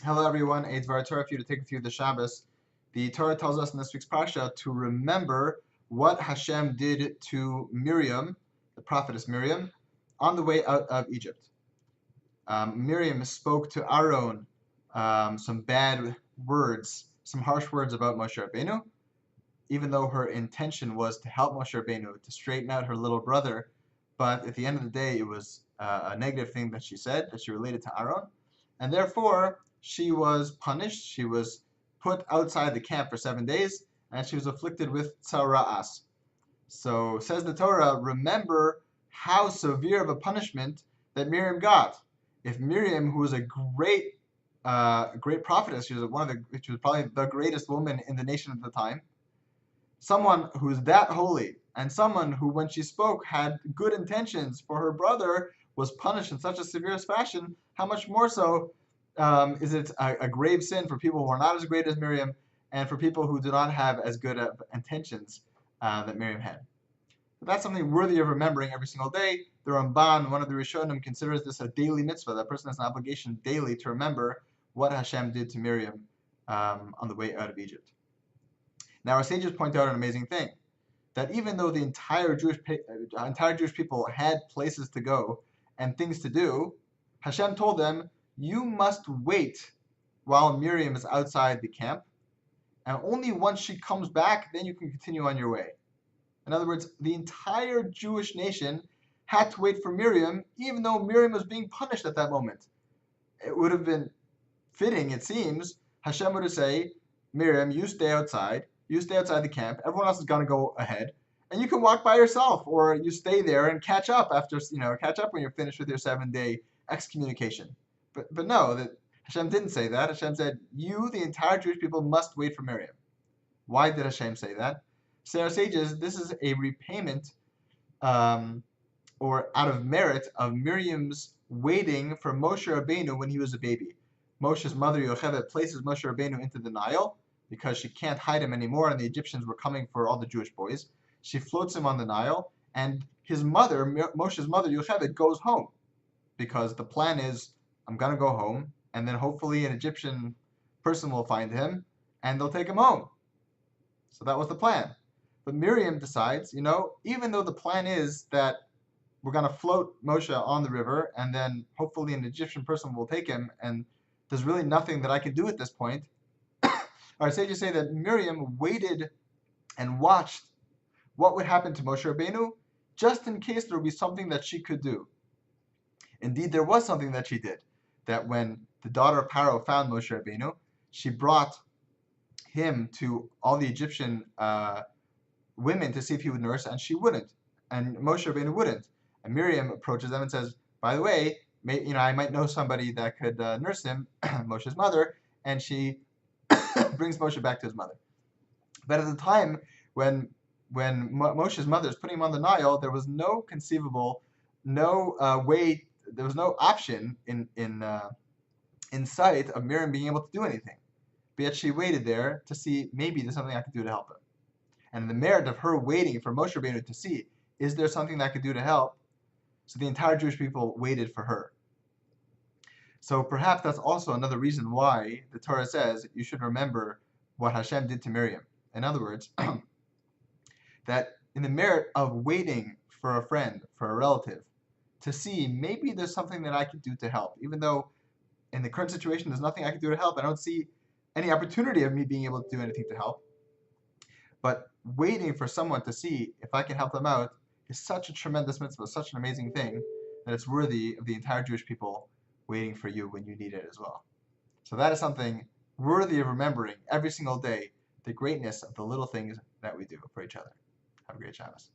Hello everyone, a Dvar Torah for you to take with you the Shabbos. The Torah tells us in this week's Parsha to remember what Hashem did to Miriam, the prophetess Miriam, on the way out of Egypt. Miriam spoke to Aaron some bad words, some harsh words about Moshe Rabbeinu, even though her intention was to help Moshe Rabbeinu, to straighten out her little brother. But at the end of the day, it was a negative thing that she said, that she related to Aaron. And therefore, she was punished. She was put outside the camp for 7 days, and she was afflicted with tzara'as. So says the Torah, remember how severe of a punishment that Miriam got. If Miriam, who was a great prophetess, she was probably the greatest woman in the nation at the time, someone who's that holy, and someone who, when she spoke, had good intentions for her brother, was punished in such a severe fashion, how much more so is it a grave sin for people who are not as great as Miriam, and for people who do not have as good of intentions that Miriam had. But that's something worthy of remembering every single day. The Ramban, one of the Rishonim, considers this a daily mitzvah. That person has an obligation daily to remember what Hashem did to Miriam on the way out of Egypt. Now, our sages point out an amazing thing, that even though the entire Jewish people had places to go and things to do, Hashem told them, you must wait while Miriam is outside the camp, and only once she comes back, then you can continue on your way. In other words, the entire Jewish nation had to wait for Miriam, even though Miriam was being punished at that moment. It would have been fitting, it seems, Hashem would say, Miriam, you stay outside the camp, everyone else is going to go ahead, and you can walk by yourself, or you stay there and catch up when you're finished with your 7-day excommunication. But no, that Hashem didn't say that. Hashem said, you, the entire Jewish people, must wait for Miriam. Why did Hashem say that? Say our sages, this is a repayment or out of merit of Miriam's waiting for Moshe Rabbeinu when he was a baby. Moshe's mother, Yocheved, places Moshe Rabbeinu into the Nile because she can't hide him anymore, and the Egyptians were coming for all the Jewish boys. She floats him on the Nile, and his mother, Moshe's mother, Yocheved, goes home because the plan is, I'm going to go home, and then hopefully an Egyptian person will find him, and they'll take him home. So that was the plan. But Miriam decides, even though the plan is that we're going to float Moshe on the river, and then hopefully an Egyptian person will take him, and there's really nothing that I can do at this point, our sages say that Miriam waited and watched what would happen to Moshe Rabbeinu, just in case there would be something that she could do. Indeed, there was something that she did. That when the daughter of Pharaoh found Moshe Rabbeinu, she brought him to all the Egyptian women to see if he would nurse, and she wouldn't, and Moshe Rabbeinu wouldn't. And Miriam approaches them and says, by the way, I might know somebody that could nurse him, Moshe's mother, and she brings Moshe back to his mother. But at the time when Moshe's mother is putting him on the Nile, there was no conceivable, way. There was no option in sight of Miriam being able to do anything. But yet she waited there to see maybe there's something I could do to help him. And the merit of her waiting for Moshe Rabbeinu to see, is there something that I could do to help? So the entire Jewish people waited for her. So perhaps that's also another reason why the Torah says you should remember what Hashem did to Miriam. In other words, that in the merit of waiting for a friend, for a relative, to see maybe there's something that I could do to help. Even though in the current situation there's nothing I can do to help, I don't see any opportunity of me being able to do anything to help. But waiting for someone to see if I can help them out is such a tremendous mitzvah, such an amazing thing, that it's worthy of the entire Jewish people waiting for you when you need it as well. So that is something worthy of remembering every single day, the greatness of the little things that we do for each other. Have a great Shabbos.